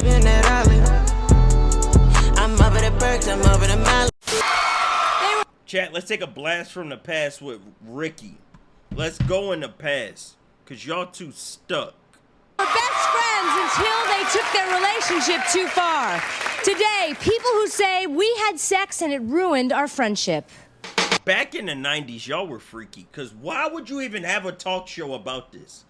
in that alley. I'm over the Berks, I'm over the Mali. Chat, let's take a blast from the past with Ricky. Let's go in the past, cause y'all too stuck. Were best friends until they took their relationship too far. Today, people who say we had sex and it ruined our friendship. Back in the 90s, y'all were freaky, cause why would you even have a talk show about this?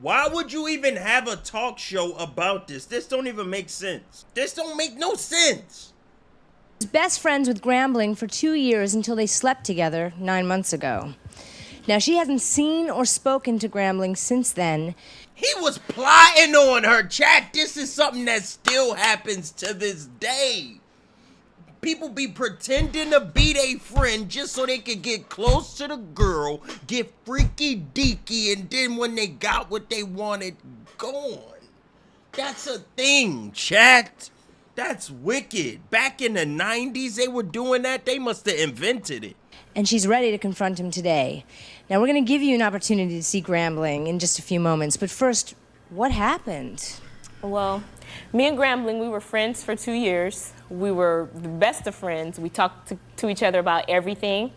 Why would you even have a talk show about this? This don't even make sense. This don't make no sense. Best friends with Gramling for 2 years until they slept together 9 months ago. Now, she hasn't seen or spoken to Gramling since then. He was plotting on her, chat. This is something that still happens to this day. People be pretending to be their friend just so they could get close to the girl, get freaky deaky, and then when they got what they wanted, gone. That's a thing, chat. That's wicked. Back in the 90s, they were doing that. They must have invented it. And she's ready to confront him today. Now, we're going to give you an opportunity to see Gramling in just a few moments. But first, what happened? Well, me and Gramling, we were friends for 2 years. We were the best of friends. We talked to each other about everything.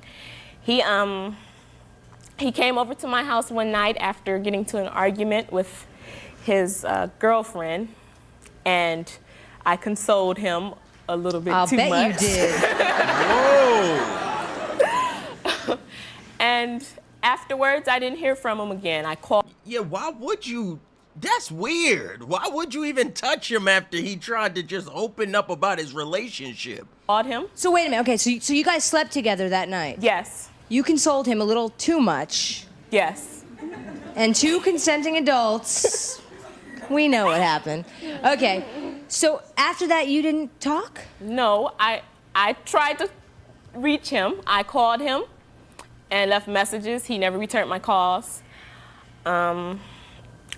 He came over to my house one night after getting to an argument with his girlfriend, and I consoled him a little bit too much. I'll bet you did. Whoa! And afterwards, I didn't hear from him again. I called. Yeah, why would you? That's weird. Why would you even touch him after he tried to just open up about his relationship? Called him. So wait a minute. Okay, so you guys slept together that night? Yes. You consoled him a little too much. Yes. And two consenting adults. We know what happened. Okay, so after that, you didn't talk? No, I tried to reach him. I called him and left messages. He never returned my calls.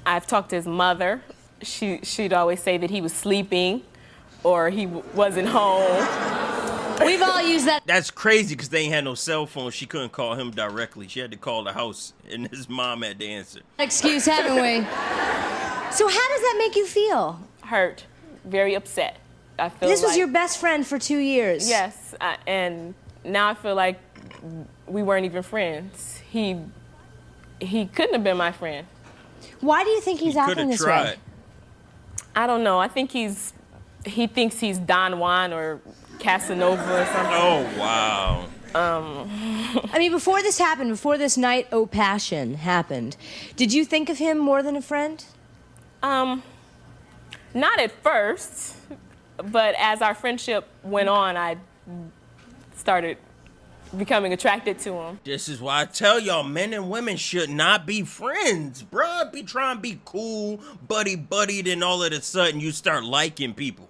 I've talked to his mother. She'd always say that he was sleeping or he wasn't home. We've all used that. That's crazy because they ain't had no cell phone. She couldn't call him directly. She had to call the house, and his mom had to answer. Excuse, haven't we? So how does that make you feel? Hurt, very upset. I feel This was like, your best friend for 2 years. Yes, and now I feel like we weren't even friends. He couldn't have been my friend. Why do you think he's acting this way? I don't know. I think he thinks he's Don Juan or Casanova or something. Oh, wow. I mean, before this happened, before this night o' passion happened, did you think of him more than a friend? Not at first, but as our friendship went on, I started becoming attracted to him. This is why I tell y'all, men and women should not be friends, bruh. Be trying to be cool, buddy, then all of a sudden you start liking people.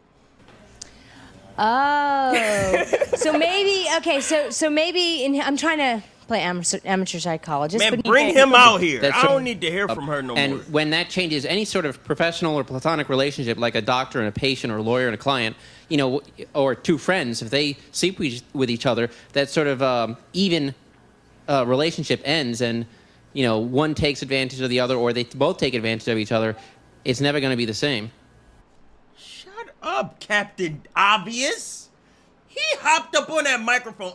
Oh, so maybe, okay, so maybe, I'm trying to play amateur psychologist. Man, but bring him out here. I don't need to hear from her no more. And when that changes any sort of professional or platonic relationship, like a doctor and a patient or a lawyer and a client, you know, or two friends, if they sleep with each other, that sort of even relationship ends and, you know, one takes advantage of the other or they both take advantage of each other, it's never going to be the same. Shut up, Captain Obvious. He hopped up on that microphone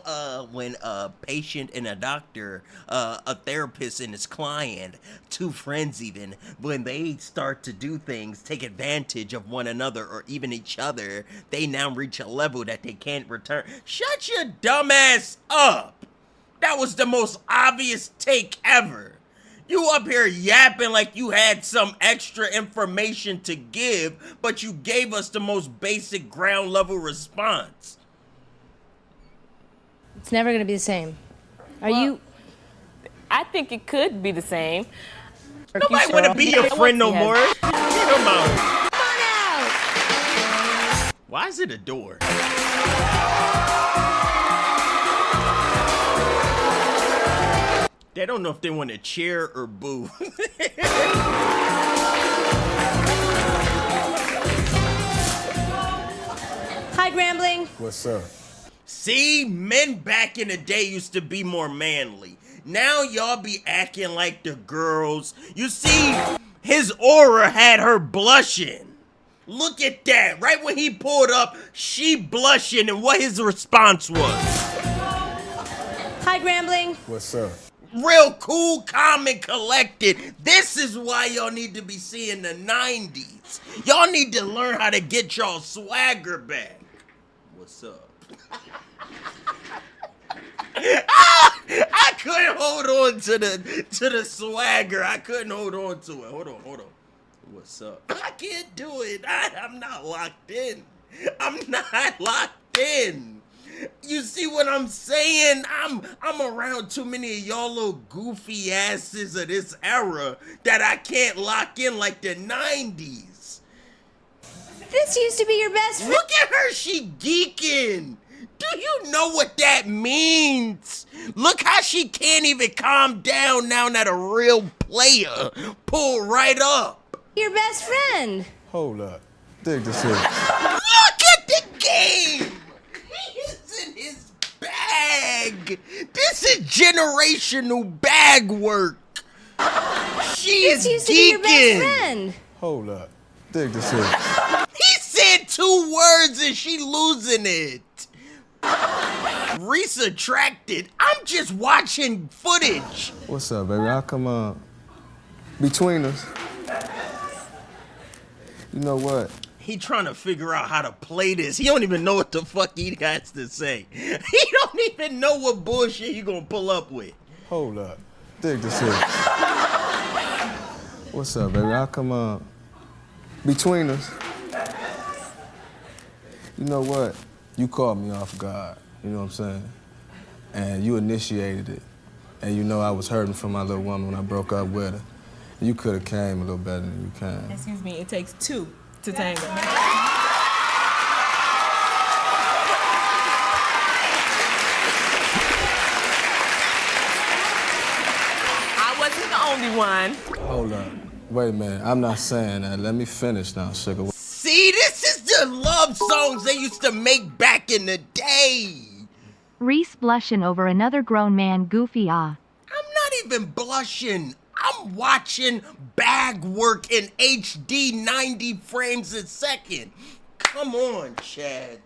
when a patient and a doctor, a therapist and his client, two friends even, when they start to do things, take advantage of one another or even each other, they now reach a level that they can't return. Shut your dumb ass up. That was the most obvious take ever. You up here yapping like you had some extra information to give, but you gave us the most basic ground level response. It's never going to be the same. I think it could be the same. Nobody want to be your friend no more. Get him out. Come on out! Why is it a door? They don't know if they want to cheer or boo. Hi, Gramling. What's up? See, men back in the day used to be more manly. Now y'all be acting like the girls. You see, his aura had her blushing. Look at that. Right when he pulled up, she blushing, and what his response was. Hi, Gramling. What's up? Real cool, calm, and collected. This is why y'all need to be seeing the 90s. Y'all need to learn how to get y'all swagger back. What's up? I couldn't hold on to the swagger. I couldn't hold on to it. Hold on. What's up? I can't do it. I'm not locked in. I'm not locked in. You see what I'm saying? I'm around too many of y'all little goofy asses of this era that I can't lock in like the 90s. This used to be your best friend. Look at her, she geeking. Do you know what that means? Look how she can't even calm down now that a real player pulled right up. Your best friend. Hold up. Dig this in. Look at the game. He is in his bag. This is generational bag work. She This is used to be your best geeking. friend. Hold up. Dig this in. He said 2 words and she losing it. Reese attracted. I'm just watching footage. What's up, baby? How come, between us? You know what? He trying to figure out how to play this. He don't even know what the fuck he has to say. He don't even know what bullshit he gonna pull up with. Hold up. Dig this in. What's up, baby? How come, between us? You know what? You caught me off guard. You know what I'm saying? And you initiated it. And you know I was hurting for my little woman when I broke up with her. You could have came a little better than you came. Excuse me, it takes 2 to tango. I wasn't the only one. Hold up. Wait a minute. I'm not saying that. Let me finish now, sugar. See, this is the love songs they used to make back in the day. Reese blushing over another grown man goofy ah. I'm not even blushing. I'm watching bag work in HD 90 frames a second. Come on, Chad.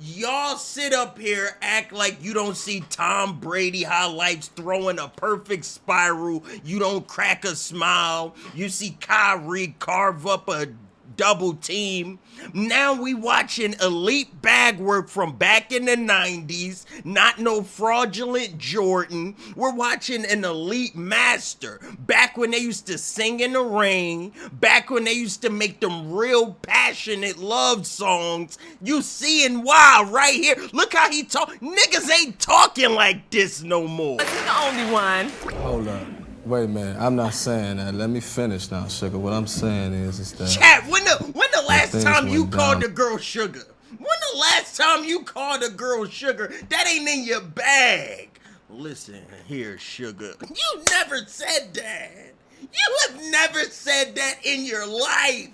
Y'all sit up here, act like you don't see Tom Brady highlights throwing a perfect spiral. You don't crack a smile. You see Kyrie carve up a double team. Now we watching elite bag work from back in the 90s, not no fraudulent Jordan. We're watching an elite master, back when they used to sing in the rain, back when they used to make them real passionate love songs. You seeing why right here? Look how he talk. Niggas ain't talking like this no more. I wasn't the only one. Hold up. Wait a minute. I'm not saying that. Let me finish now, sugar. What I'm saying is that... Chat, when the last things time you went called down. the girl sugar? When the last time you called a girl sugar? That ain't in your bag. Listen here, sugar. You never said that. You have never said that in your life.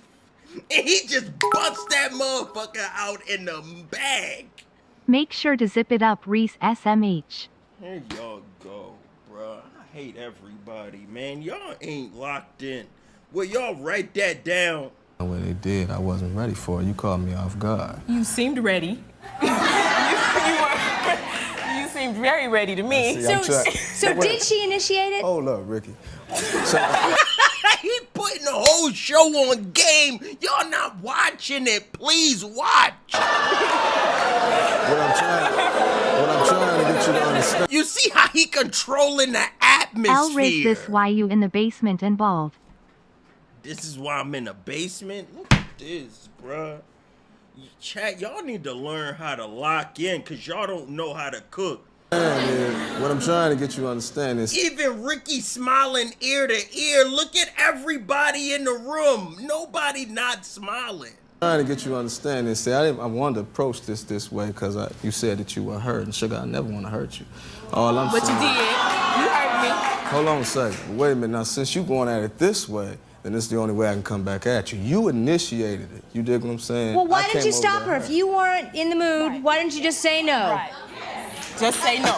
And he just busts that motherfucker out in the bag. Make sure to zip it up, Reese SMH. Here y'all go, bruh. I hate everybody, man. Y'all ain't locked in. Well, y'all write that down. When they did, I wasn't ready for it. You caught me off guard. You seemed ready. You seemed very ready to me. See, I'm trying- So did she initiate it? Hold up, Ricky. So, He putting the whole show on game. Y'all not watching it. Please watch. what I'm trying to get you to understand. You see how he controlling the atmosphere. I'll raise this why you in the basement and bald. This is why I'm in the basement. Look at this, bruh. Chat, y'all need to learn how to lock in because y'all don't know how to cook. What I'm trying to get you to understand is... Even Ricky smiling ear to ear. Look at everybody in the room. Nobody not smiling. Trying to get you to understand this. See, I wanted to approach this way because you said that you were hurt. And sugar, I never want to hurt you. All I'm But you saying... did. You heard me. Hold on a second. Wait a minute. Now, since you going at it this way, then this is the only way I can come back at you. You initiated it. You dig what I'm saying? Well, why I didn't came you stop over her? to If you weren't in the mood, why didn't you just say no? Right. Just say no.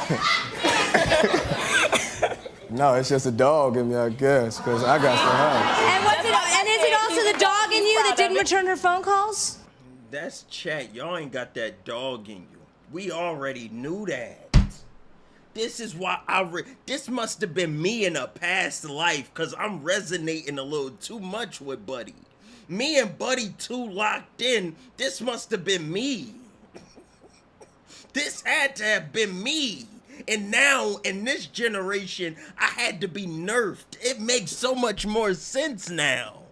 No, it's just a dog in me, I guess, because I got to have. And is it also the dog in you that didn't wouldn't return her phone calls? That's chat. Y'all ain't got that dog in you. We already knew that. This is why this must have been me in a past life, because I'm resonating a little too much with Buddy. Me and Buddy too locked in. This must have been me. This had to have been me. And now, in this generation, I had to be nerfed. It makes so much more sense now.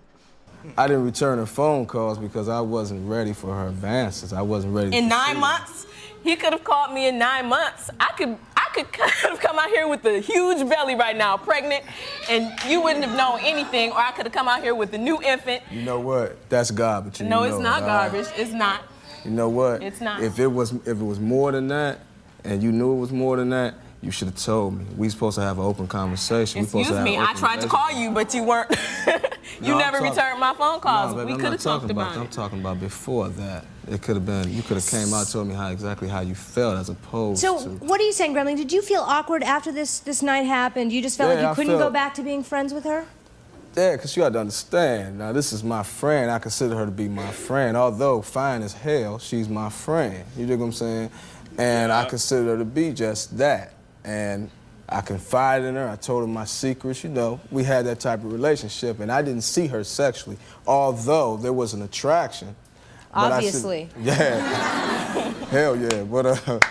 I didn't return her phone calls because I wasn't ready for her advances. I wasn't ready. In to 9 see months? He could have called me in 9 months. I could have come out here with a huge belly right now, pregnant, and you wouldn't have known anything, or I could have come out here with a new infant. You know what? That's garbage. No, it's not garbage. It's not. You know what? It's not. If it was more than that, and you knew it was more than that, you should have told me. We supposed to have an open conversation. Excuse me, I tried to call you, but you weren't. You never returned my phone calls. No, baby, we could have talked about it. I'm talking about before that. It could have been, you could have came out and told me exactly how you felt as opposed So, to. what are you saying, Gramling? Did you feel awkward after this night happened? You just felt like you couldn't go back to being friends with her? Yeah, because you got to understand. Now, this is my friend. I consider her to be my friend. Although fine as hell, she's my friend. You dig what I'm saying? And I consider her to be just that. And I confided in her. I told her my secrets. You know, we had that type of relationship. And I didn't see her sexually, although there was an attraction. Obviously. Yeah. Hell yeah. But,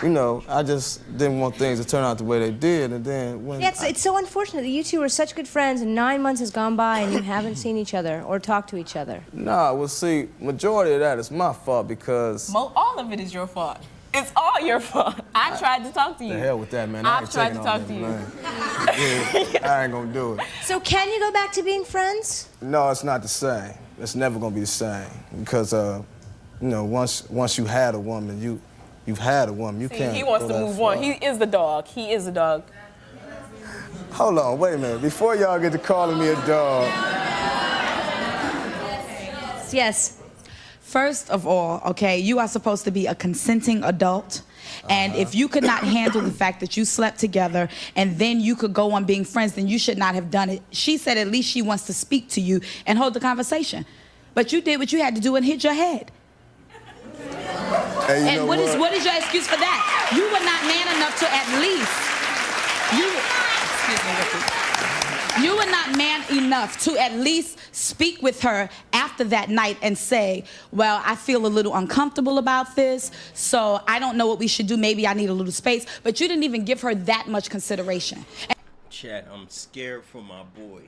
you know, I just didn't want things to turn out the way they did. And then when... Yeah, it's so unfortunate that you two were such good friends and 9 months has gone by and you haven't seen each other or talked to each other. Nah, well, see, majority of that is my fault because... All of it is your fault. It's all your fault. I tried to talk to you. The hell with that, man. I've tried to talk to you. Yeah, I ain't gonna do it. So can you go back to being friends? No, it's not the same. It's never gonna be the same because, you know, once you had a woman, you've had a woman. You can't. He wants to move on. He is the dog. He is the dog. Hold on, wait a minute. Before y'all get to calling me a dog. Yes. First of all, okay, you are supposed to be a consenting adult. And if you could not handle the fact that you slept together and then you could go on being friends, then you should not have done it. She said at least she wants to speak to you and hold the conversation. But you did what you had to do and hit your head. Hey, and what is your excuse for that? You were not man enough to at least... You were not man enough to at least speak with her after that night and say, well, I feel a little uncomfortable about this, so I don't know what we should do. Maybe I need a little space. But you didn't even give her that much consideration. Chat, I'm scared for my boy.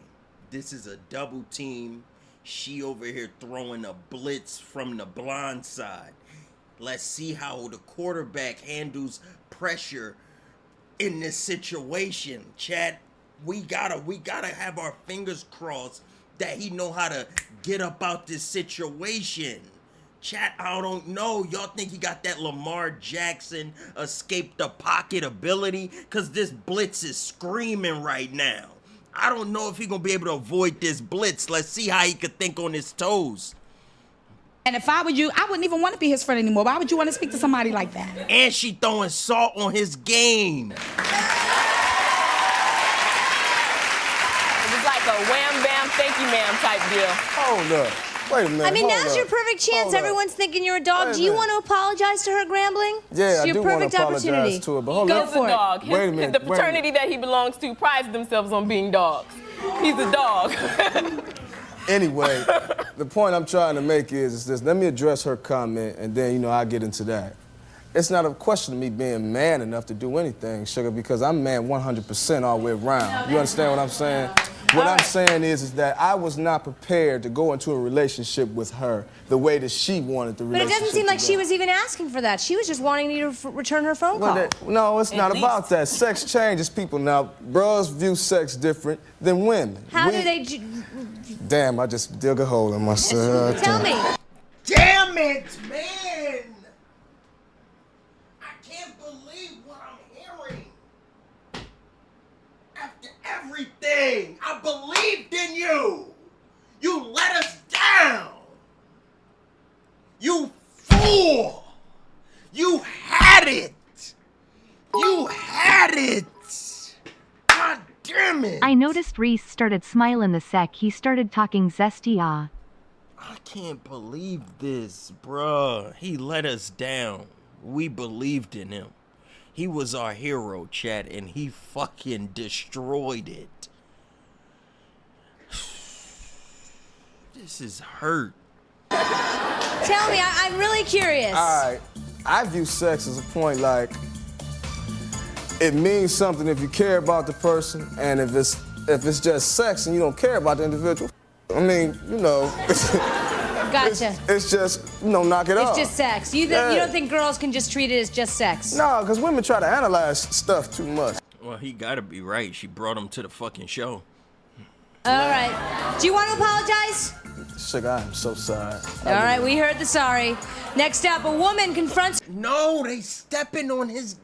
This is a double team. She over here throwing a blitz from the blind side. Let's see how the quarterback handles pressure in this situation. Chat, we gotta have our fingers crossed that he know how to get up out this situation. Chat, I don't know. Y'all think he got that Lamar Jackson escape the pocket ability? Cause this blitz is screaming right now. I don't know if he gonna be able to avoid this blitz. Let's see how he could think on his toes. And if I were you, I wouldn't even want to be his friend anymore. Why would you want to speak to somebody like that? And she throwing salt on his game. Like a wham bam thank you ma'am type deal. Hold up. Wait a minute. I mean, now's your perfect chance. Everyone's thinking you're a dog. Do you want to apologize to her, Gramling? Yeah, I do want to apologize to her, but hold up. He's a dog. Wait a minute. The fraternity that he belongs to prides themselves on being dogs. He's a dog. Anyway, the point I'm trying to make is this. Let me address her comment, and then, you know, I'll get into that. It's not a question of me being man enough to do anything, Sugar, because I'm man 100% all the way around. You understand what I'm saying? What I'm saying is that I was not prepared to go into a relationship with her the way that she wanted the relationship. But it doesn't seem like she was even asking for that. She was just wanting you to return her phone call. No, it's not about that. Sex changes people. Now, bros view sex different than women. How do they... Damn, I just dug a hole in myself. Tell me. Damn it, man! I can't believe what I'm hearing. After everything, I believed in you. You let us down. You fool. You had it. You had it. God damn it. I noticed Reese started smiling the sec he started talking zesty ah. I can't believe this, bruh. He let us down. We believed in him. He was our hero, chat, and he fucking destroyed it. This is hurt. Tell me, I'm really curious. All right, I view sex as a point like it means something if you care about the person, and if it's just sex and you don't care about the individual, I mean, you know, Gotcha. it's just, you know, knock it off. It's just sex. You don't think girls can just treat it as just sex? No, because women try to analyze stuff too much. Well, he gotta be right. She brought him to the fucking show. All right. Do you want to apologize? Sugar, I am so sorry. All right, we heard the sorry. Next up, a woman confronts... No, they stepping on his...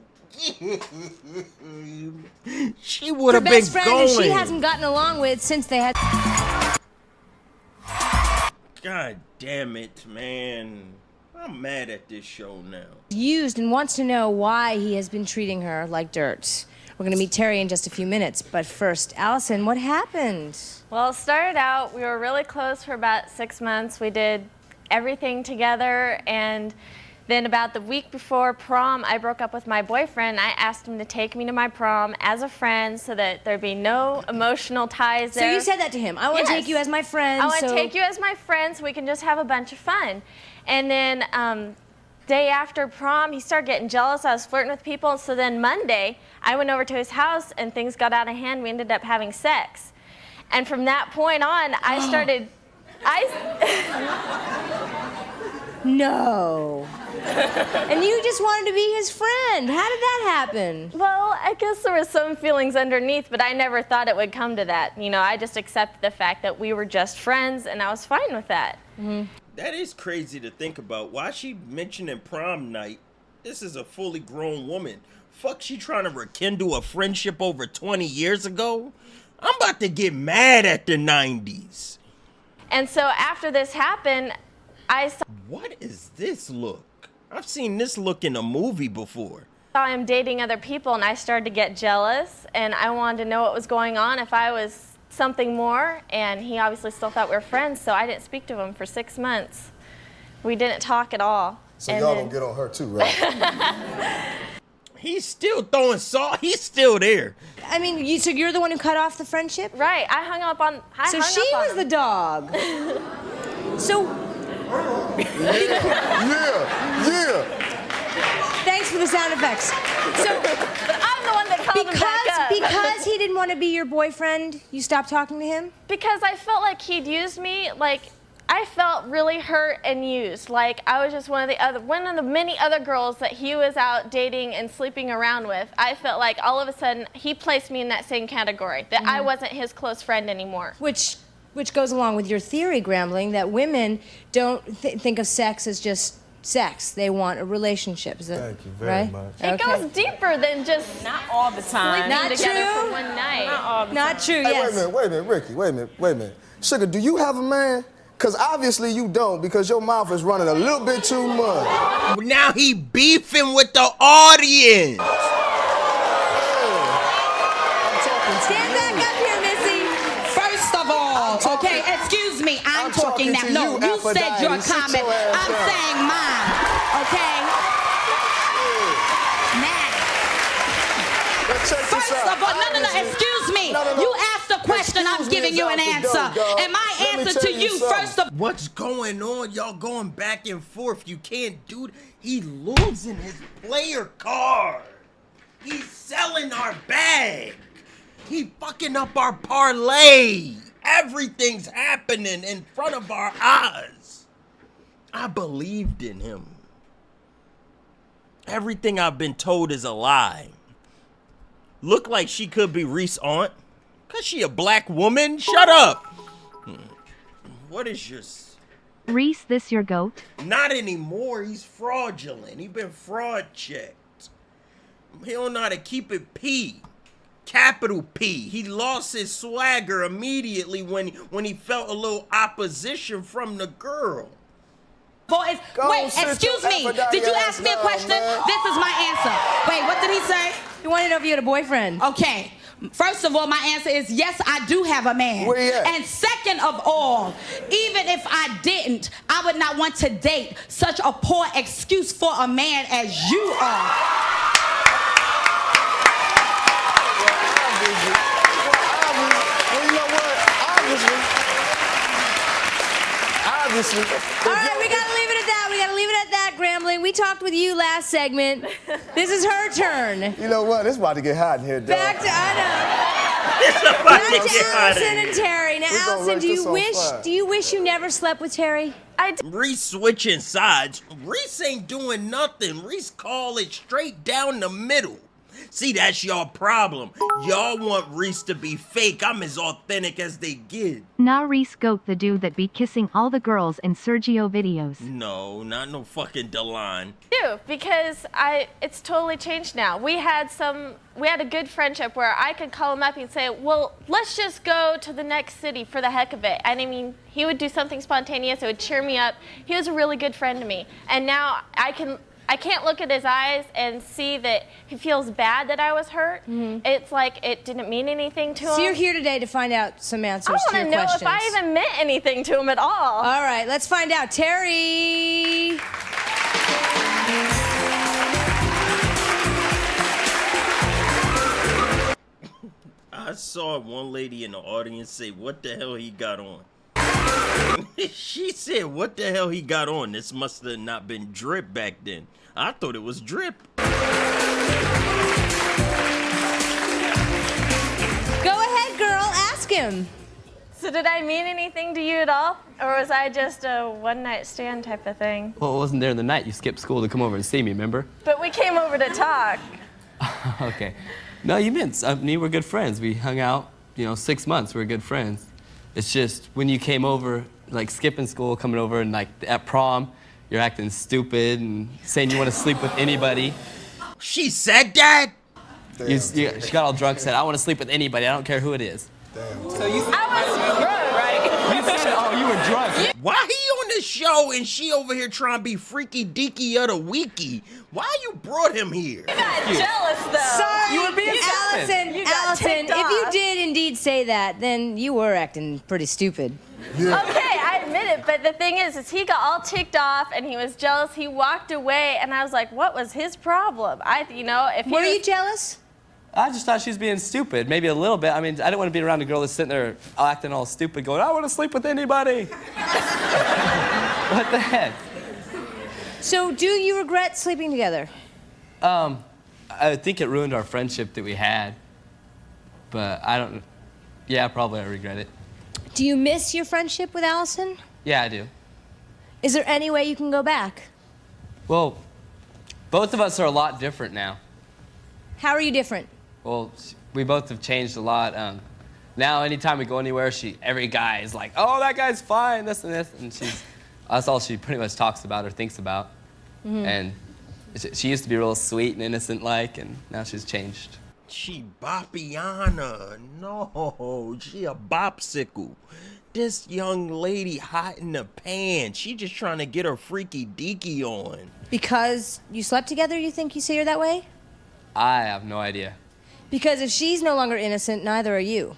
She would her have been best friend going. who she hasn't gotten along with since they had... God damn it, man. I'm mad at this show now. ...used and wants to know why he has been treating her like dirt. We're going to meet Terry in just a few minutes, but first, Alison, what happened? Well, it started out, we were really close for about 6 months. We did everything together, and then about the week before prom, I broke up with my boyfriend. I asked him to take me to my prom as a friend so that there'd be no emotional ties there. So you said that to him. I want to take you as my friend. I want to take you as my friend so we can just have a bunch of fun. And then day after prom, he started getting jealous. I was flirting with people. So then Monday, I went over to his house and things got out of hand. We ended up having sex. And from that point on, I started... No. And you just wanted to be his friend. How did that happen? Well, I guess there were some feelings underneath, but I never thought it would come to that. You know, I just accepted the fact that we were just friends, and I was fine with that. Mm-hmm. That is crazy to think about. Why she mentioning prom night? This is a fully grown woman. Fuck, she trying to rekindle a friendship over 20 years ago? I'm about to get mad at the 90s. And so after this happened, I saw... What is this look? I've seen this look in a movie before. I am dating other people, and I started to get jealous, and I wanted to know what was going on, if I was something more, and he obviously still thought we were friends, so I didn't speak to him for 6 months. We didn't talk at all. So y'all don't get on her too, right? He's still throwing salt. He's still there. I mean, so you're the one who cut off the friendship? Right. I hung up on So she was the dog. So... Yeah. Thanks for the sound effects. So, but I'm the one that called him back up. Because he didn't want to be your boyfriend, you stopped talking to him? Because I felt like he'd used me, like, I felt really hurt and used. Like, I was just one of the many other girls that he was out dating and sleeping around with. I felt like all of a sudden he placed me in that same category, that I wasn't his close friend anymore. Which goes along with your theory, Gramling, that women don't think of sex as just sex. They want a relationship. Is that Thank you very much. It goes deeper than just Not all the time. sleeping together true. for one night. Not all the Not time. true, Hey, yes. wait a minute, Ricky, wait a minute. Sugar, do you have a man? Because obviously you don't, because your mouth is running a little bit too much. Now he beefing with the audience. Stand back up here, Missy. First of all, okay, excuse me, I'm talking now. to No, you, you said Aphrodite. your Sit comment. your ass I'm down. saying mine, okay? Now, Check this first out. of all, no, excuse me. No. You asked a question, I'm Excuse me giving is you out an the answer. door, dog. And my Let me answer tell to you you, something. first of What's going on? Y'all going back and forth. You can't do that. He losing his player card. He's selling our bag. He fucking up our parlay. Everything's happening in front of our eyes. I believed in him. Everything I've been told is a lie. Look like she could be Reese's aunt. Cause she a black woman? Shut up. What is your... Reese, this your goat? Not anymore. He's fraudulent. He been fraud checked. He don't know how to keep it P. Capital P. He lost his swagger immediately when he felt a little opposition from the girl. Wait, excuse me. Did you ask me a question? Man. This is my answer. Wait, what did he say? You wanted to know if you had a boyfriend. Okay. First of all, my answer is yes, I do have a man. Where he at? And second of all, even if I didn't, I would not want to date such a poor excuse for a man as you are. Well, you know what? Obviously. All right, we gotta leave it at that. We gotta leave it at that, Gramling. We talked with you last segment. This is her turn. You know what? It's about to get hot in here, dog. Back to It's about to Back get to hot in Alison here. and Terry. Now, We're gonna Alison, write this on fire. do you wish you never slept with Terry? Reese switching sides. Reese ain't doing nothing. Reese call it straight down the middle. See, that's y'all problem. Y'all want Reese to be fake. I'm as authentic as they get. Nah, Reese Goat, the dude that be kissing all the girls in Sergio videos. No, not no fucking Delon. do because it's totally changed now. We had a good friendship where I could call him up and say, well, let's just go to the next city for the heck of it. And I mean, he would do something spontaneous. It would cheer me up. He was a really good friend to me. And now I can't look at his eyes and see that he feels bad that I was hurt. Mm-hmm. It's like it didn't mean anything to him. So you're here today to find out some answers to your I want to know questions. if I even meant anything to him at all. All right, let's find out. Terry. I saw one lady in the audience say, what the hell he got on? She said, what the hell he got on? This must have not been drip back then. I thought it was drip. Go ahead, girl. Ask him. So did I mean anything to you at all? Or was I just a one-night stand type of thing? Well, it wasn't there in the night. You skipped school to come over and see me, remember? But we came over to talk. Okay. No, you meant, me, we're good friends. We hung out, 6 months, we were good friends. It's just when you came over, like skipping school, coming over, and like at prom, you're acting stupid and saying you want to sleep with anybody. She said that? She got all drunk, said, I want to sleep with anybody, I don't care who it is. Damn. So you I was drunk, right? You said, oh, you were drunk. Why he on the show and she over here trying to be freaky deaky of the weeky? Why you brought him here? You got jealous, though. Sorry, You were being stupid. Allison. You got Allison, ticked if you off. did indeed say that, then you were acting pretty stupid. Yeah. Okay, I admit it, but the thing is he got all ticked off and he was jealous. He walked away, and I was like, what was his problem? If he Were was, you jealous? I just thought she was being stupid, maybe a little bit. I mean, I didn't want to be around a girl that's sitting there acting all stupid, going, I want to sleep with anybody. What the heck? So, do you regret sleeping together? I think it ruined our friendship that we had, but probably I regret it. Do you miss your friendship with Allison? Yeah, I do. Is there any way you can go back? Well, both of us are a lot different now. How are you different? Well, we both have changed a lot. Now, anytime we go anywhere, every guy is like, oh, that guy's fine, this and this, and that's all she pretty much talks about or thinks about. Mm-hmm. And she used to be real sweet and innocent-like, and now she's changed. She Bopiana. No, she a bopsicle. This young lady hot in the pan. She just trying to get her freaky deaky on. Because you slept together, you think you see her that way? I have no idea. Because if she's no longer innocent, neither are you.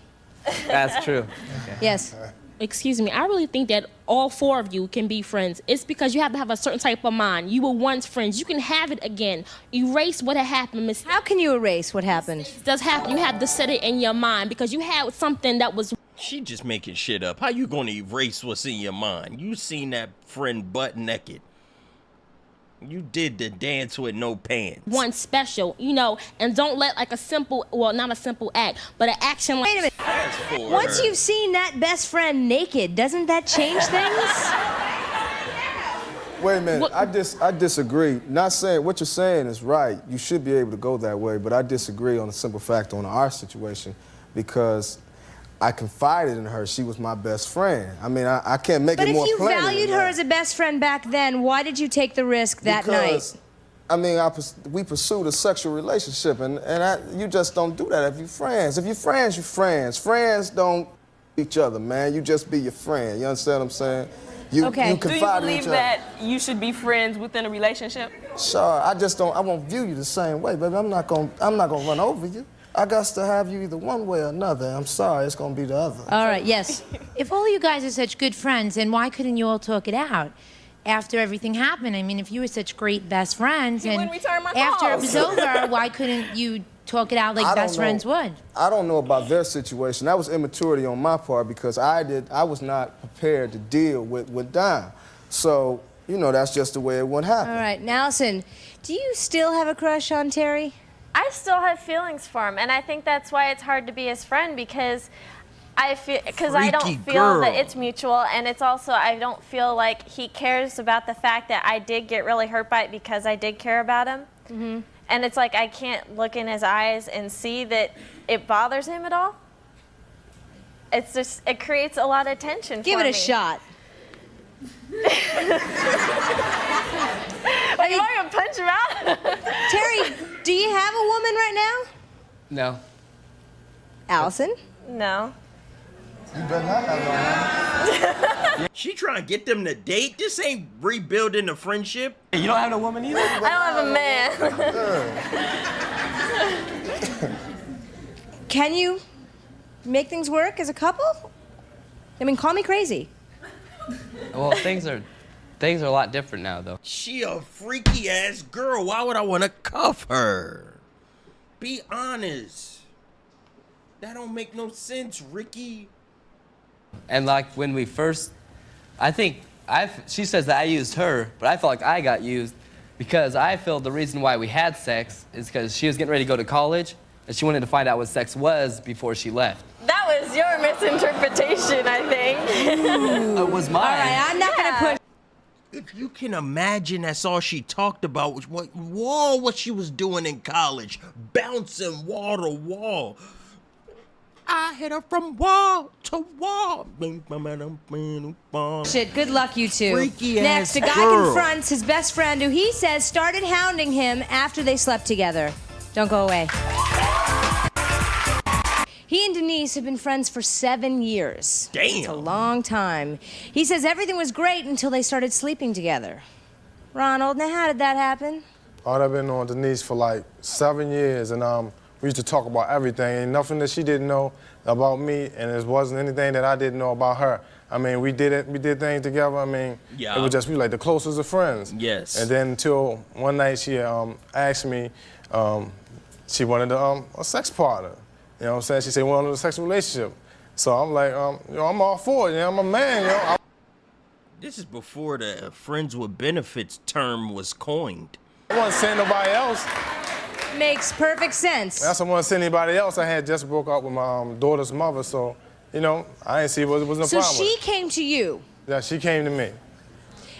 That's true. Okay. Yes. Excuse me, I really think that all four of you can be friends. It's because you have to have a certain type of mind. You were once friends. You can have it again. Erase what had happened. Mistakes How can you erase what happened? does happen. You have to set it in your mind because you had something that was She just making shit up. How you gonna erase what's in your mind? You seen that friend butt naked. You did the dance with no pants. one special, and don't let like not a simple act, but an action like. Wait a minute. As for Once her. you've seen that best friend naked, doesn't that change things? Wait a minute. What- I disagree. Not saying what you're saying is right. You should be able to go that way, but I disagree on the simple fact on our situation because I confided in her. She was my best friend. I mean, I can't make But it if more you plain. valued her as a best friend back then, why did you take the risk that because, night? I mean, we pursued a sexual relationship, and you just don't do that if you're friends. If you're friends, you're friends. Friends don't each other, man. You just be your friend. You understand what I'm saying? You Okay. you Do Do you confide in believe each other. that you should be friends within a relationship? Sure, I just don't. I won't view you the same way, baby. I'm not gonna run over you. I got to have you either one way or another. I'm sorry, it's gonna be the other. All right, yes. If all you guys are such good friends, then why couldn't you all talk it out after everything happened? I mean, if you were such great best friends, and wouldn't return my after it calls. was over, why couldn't you talk it out like best friends would? I don't know about their situation. That was immaturity on my part because I was not prepared to deal with Dime. So, you know, that's just the way it would happen. All right, now, Alison, do you still have a crush on Terry? I still have feelings for him, and I think that's why it's hard to be his friend because I don't Freaky feel girl. that it's mutual, and it's also I don't feel like he cares about the fact that I did get really hurt by it because I did care about him. Mm-hmm. And it's like I can't look in his eyes and see that it bothers him at all. It's just it creates a lot of tension. Give for it a me. shot. Like, am I gonna punch him out? Terry, do you have a woman right now? No. Allison? No. You better not have no. She trying to get them to date? This ain't rebuilding the friendship. You don't have no woman either? I don't have a man. Can you make things work as a couple? I mean, call me crazy. Well, things are a lot different now, though. She a freaky ass girl. Why would I want to cuff her? Be honest. That don't make no sense, Ricky. And like when we first, she says that I used her, but I felt like I got used because I feel the reason why we had sex is because she was getting ready to go to college and she wanted to find out what sex was before she left. That was your misinterpretation, I think. It was mine. All right, I'm not gonna push. If you can imagine, that's all she talked about was what she was doing in college, bouncing wall to wall. I hit her from wall to wall. Shit, good luck, you two. Freaky Next, ass a guy girl. confronts his best friend who he says started hounding him after they slept together. Don't go away. He and Denise have been friends for 7 years. Damn. It's a long time. He says everything was great until they started sleeping together. Ronald, now how did that happen? I've been on Denise for like 7 years, and we used to talk about everything. Ain't nothing that she didn't know about me, and it wasn't anything that I didn't know about her. I mean, we did things together. I mean, Yeah. it was just we like the closest of friends. Yes. And then until one night she asked me, she wanted a sex partner. You know what I'm saying? She said we wanted a sexual relationship. So I'm like, I'm all for it. I'm a man. This is before the friends with benefits term was coined. I wasn't seeing nobody else. Makes perfect sense. That's why I wasn't seeing anybody else. I had just broke up with my daughter's mother, so, you know, I didn't see what was no So problem she with came to you. it. Yeah, she came to me.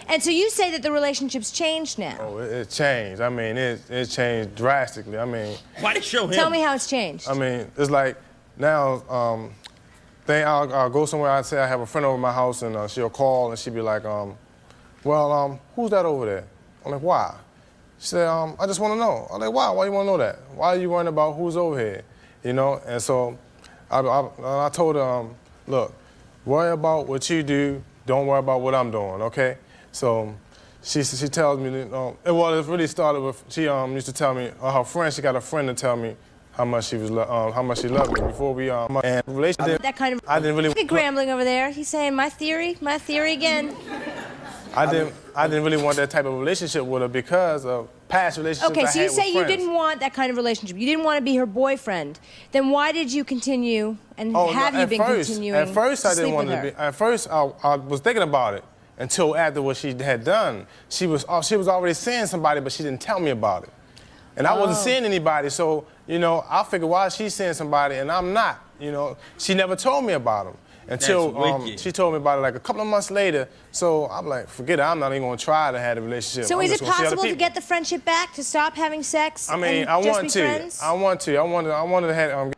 And so you say that the relationship's changed now. Oh, it changed. I mean, it changed drastically. I mean, Why did show him? Tell me how it's changed. I mean, it's like now, I'll go somewhere. I say I have a friend over my house, and she'll call, and she'll be like, who's that over there? I'm like, why? She said, I just want to know. I'm like, why? Why you want to know that? Why are you worrying about who's over here? You know? And so I told her, look, worry about what you do. Don't worry about what I'm doing, okay? So she tells me, it really started with, she used to tell me, her friend, she got a friend to tell me how much she loved me before we, and relationship. That kind of. I didn't really. Look at Gramling over there. He's saying my theory again. I didn't really want that type of relationship with her because of past relationships Okay, I so had you say with you friends. didn't want that kind of relationship. You didn't want to be her boyfriend. Then why did you continue and have you been continuing At first, I didn't sleep want with to her? be. At first, I was thinking about it until after what she had done. She was already seeing somebody, but she didn't tell me about it. And I wasn't seeing anybody, so, you know, I figured, why is she seeing somebody and I'm not? You know, she never told me about him until she told me about it like a couple of months later. So I'm like, forget it, I'm not even gonna try to have a relationship. So I'm is it just gonna see other possible to people. get the friendship back, to stop having sex? I mean, and I just want be to. friends? I wanted to have.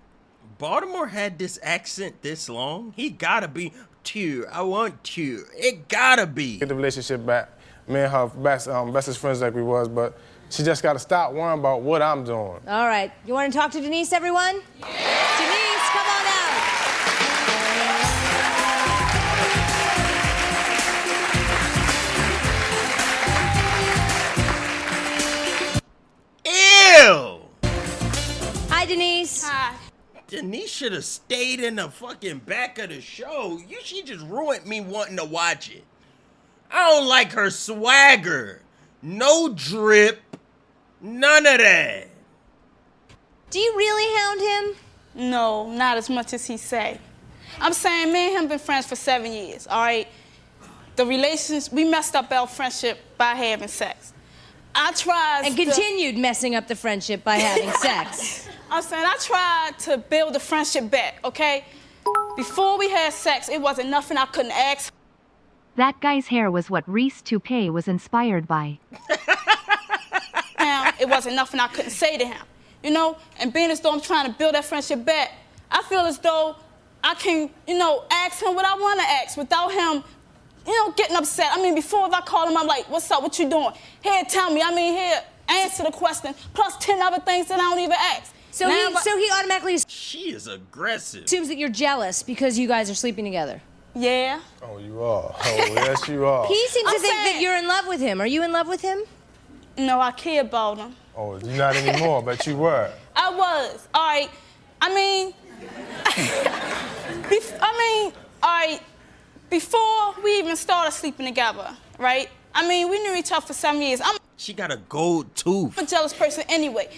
Baltimore had this accent this long? He gotta be to. I want to. It gotta be. Get the relationship back. Me and her bestest friends like we was, but she just got to stop worrying about what I'm doing. All right. You want to talk to Denise, everyone? Yeah. Denise, come on out. Ew! Hi, Denise. Hi. Denise should have stayed in the fucking back of the show. She just ruined me wanting to watch it. I don't like her swagger. No drip. None of that. Do you really hound him? No, not as much as he say. I'm saying me and him been friends for 7 years, all right? The relations, we messed up our friendship by having sex. I tried And continued messing up the friendship by having sex. I'm saying I tried to build the friendship back, okay? Before we had sex, it wasn't nothing I couldn't ask. That guy's hair was what Reese Toupee was inspired by. It wasn't nothing I couldn't say to him, you know? And being as though I'm trying to build that friendship back, I feel as though I can, ask him what I want to ask without him, getting upset. I mean, before if I call him, I'm like, what's up, what you doing? Here, tell me, here, answer the question, plus 10 other things that I don't even ask. So he automatically She is aggressive. assumes that you're jealous because you guys are sleeping together. Yeah. Oh, you are. Oh, yes, you are. He seems to think that you're in love with him. Are you in love with him? No, I care about him. Oh, you're not anymore, but you were. I was. All right. Before we even started sleeping together, right? We knew each other for 7 years. She got a gold tooth. I'm a jealous person anyway.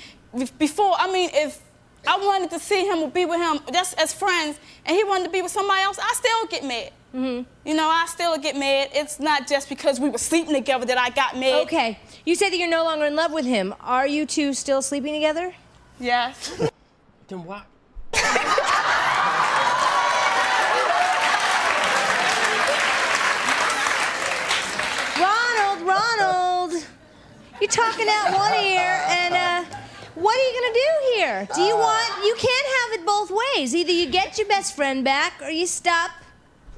Before, if I wanted to see him or be with him just as friends, and he wanted to be with somebody else, I still get mad. Mm-hmm. I still get mad. It's not just because we were sleeping together that I got mad. Okay. You say that you're no longer in love with him. Are you two still sleeping together? Yes. Then why? Ronald, you're talking out one ear, and what are you gonna do here? You can't have it both ways. Either you get your best friend back, or you stop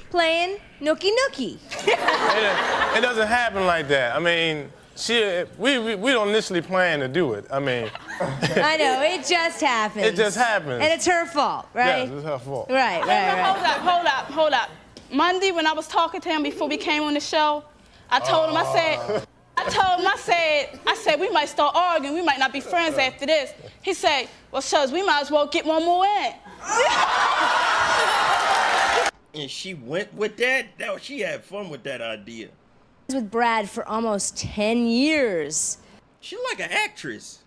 playing nookie nookie. It doesn't happen like that. We don't initially plan to do it. I know, it just happens. It just happens. And it's her fault, right? Yes, it's her fault. Right. Hold up. Monday, when I was talking to him before we came on the show, I told him, I said, we might start arguing. We might not be friends after this. He said, well, shucks, we might as well get one more in. And she went with that? She had fun with that idea. With Brad for almost 10 years. She's like an actress.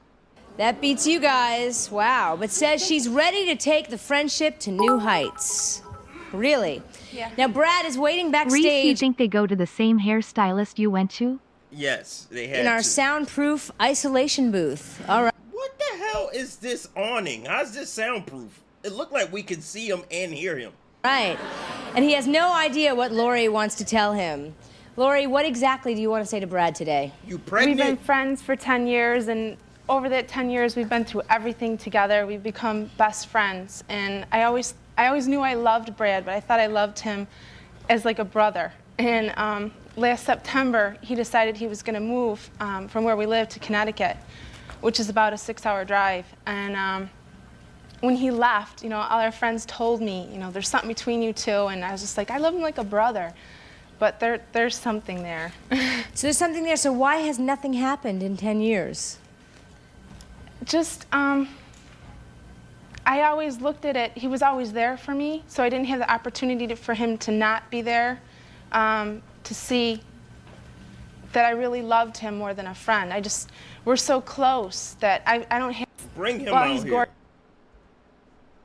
That beats you guys. Wow. But says she's ready to take the friendship to new heights. Really? Yeah. Now, Brad is waiting backstage. Reese, you think they go to the same hairstylist you went to? Yes, they had in our to. soundproof isolation booth. All right. What the hell is this awning? How's this soundproof? It looked like we could see him and hear him. Right. And he has no idea what Lori wants to tell him. Lori, what exactly do you want to say to Brad today? You pregnant? We've been friends for 10 years, and over that 10 years, we've been through everything together. We've become best friends, and I always knew I loved Brad, but I thought I loved him as like a brother. And last September, he decided he was going to move from where we live to Connecticut, which is about a 6-hour drive. And when he left, all our friends told me, there's something between you two, and I was just like, I love him like a brother. But there's something there. So there's something there. So why has nothing happened in 10 years? Just, I always looked at it, he was always there for me, so I didn't have the opportunity for him to not be there, to see that I really loved him more than a friend. We're so close that I don't have... Bring him out he's here.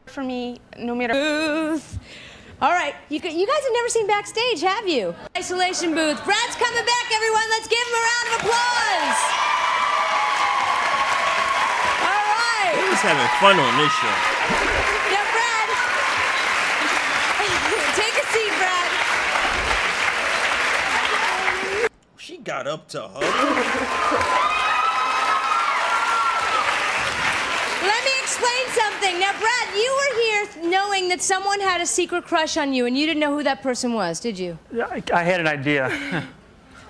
For me, no matter... Booth. All right, you guys have never seen backstage, have you? Isolation booth. Brad's coming back, everyone. Let's give him a round of applause. All right. He was having fun on this show. Now, Brad, take a seat, Brad. She got up to hug. Let me explain something. Now, Brad, you were here knowing that someone had a secret crush on you, and you didn't know who that person was, did you? I had an idea.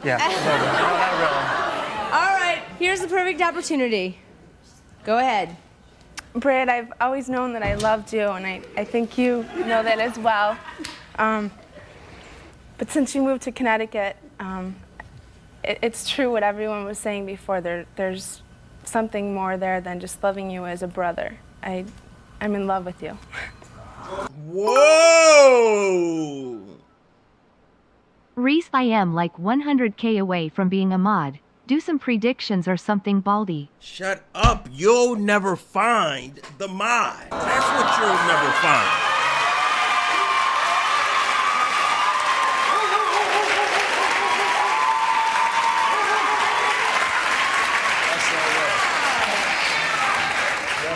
Yeah. No, not really. All right, here's the perfect opportunity. Go ahead. Brad, I've always known that I loved you, and I think you know that as well. But since you moved to Connecticut, it's true what everyone was saying before. There's something more there than just loving you as a brother. I'm I'm in love with you. Whoa! Reese, I am like 100K away from being a mod. Do some predictions or something, Baldy. Shut up. You'll never find the mod. That's what you'll never find.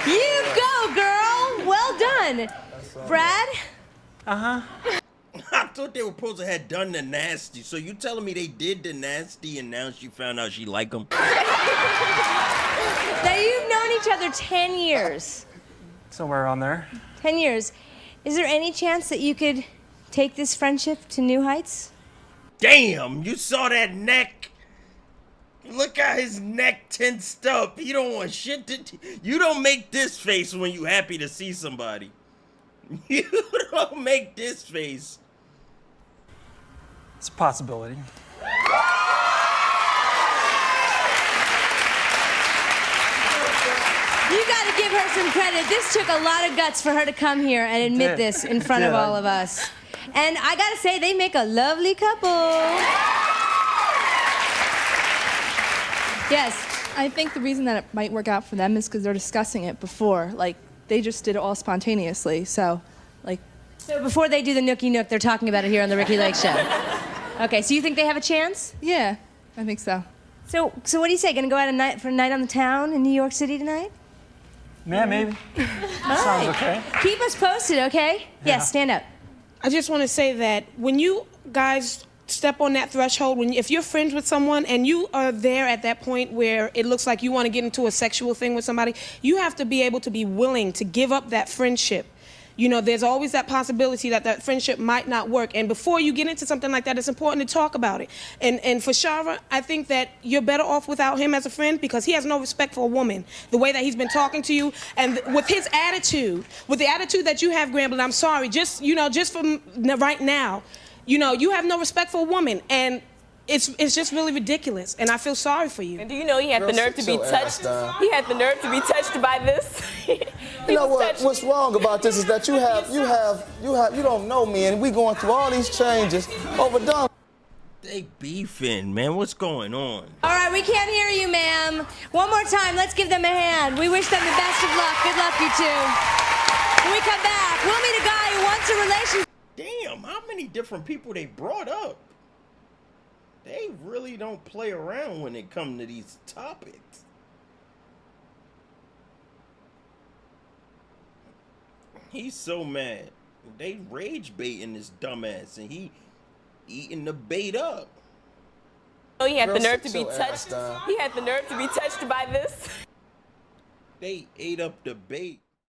You go, girl. Well done. Brad? Uh-huh. I thought they were supposed to have done the nasty. So you telling me they did the nasty and now she found out she liked them? Now, you've known each other 10 years. Somewhere on there. 10 years. Is there any chance that you could take this friendship to new heights? Damn, you saw that neck? Look how his neck tensed up. He don't want shit to... You don't make this face when you happy to see somebody. You don't make this face. It's a possibility. You gotta give her some credit. This took a lot of guts for her to come here and admit this in front of all of us. And I gotta say, they make a lovely couple. Yes, I think the reason that it might work out for them is because they're discussing it before. Like, they just did it all spontaneously, so, like... So before they do the Nookie Nook, they're talking about it here on the Ricky Lake Show. Okay, so you think they have a chance? Yeah, I think so. So what do you say? Gonna go out for a night on the town in New York City tonight? Yeah, maybe. Sounds okay. Keep us posted, okay? Yeah. Yes, stand up. I just want to say that when you guys step on that threshold, if you're friends with someone and you are there at that point where it looks like you want to get into a sexual thing with somebody, you have to be able to be willing to give up that friendship. You know, there's always that possibility that that friendship might not work. And before you get into something like that, it's important to talk about it. And for Shara, I think that you're better off without him as a friend because he has no respect for a woman. The way that he's been talking to you and with his attitude, with the attitude that you have, Gramling, I'm sorry, just from right now, you have no respect for a woman. And it's just really ridiculous, and I feel sorry for you. And do you know he had the nerve to be touched? He had the nerve to be touched by this. You know what? What's wrong about this is that you don't know me, and we going through all these changes over dumb. They beefing, man. What's going on? All right, we can't hear you, ma'am. One more time, let's give them a hand. We wish them the best of luck. Good luck, you two. When we come back, we'll meet a guy who wants a relationship. Damn, how many different people they brought up? They really don't play around when it comes to these topics. He's so mad. They rage baiting this dumbass, and he eating the bait up. Oh, he had the nerve to be touched. He had the nerve to be touched by this. They ate up the bait.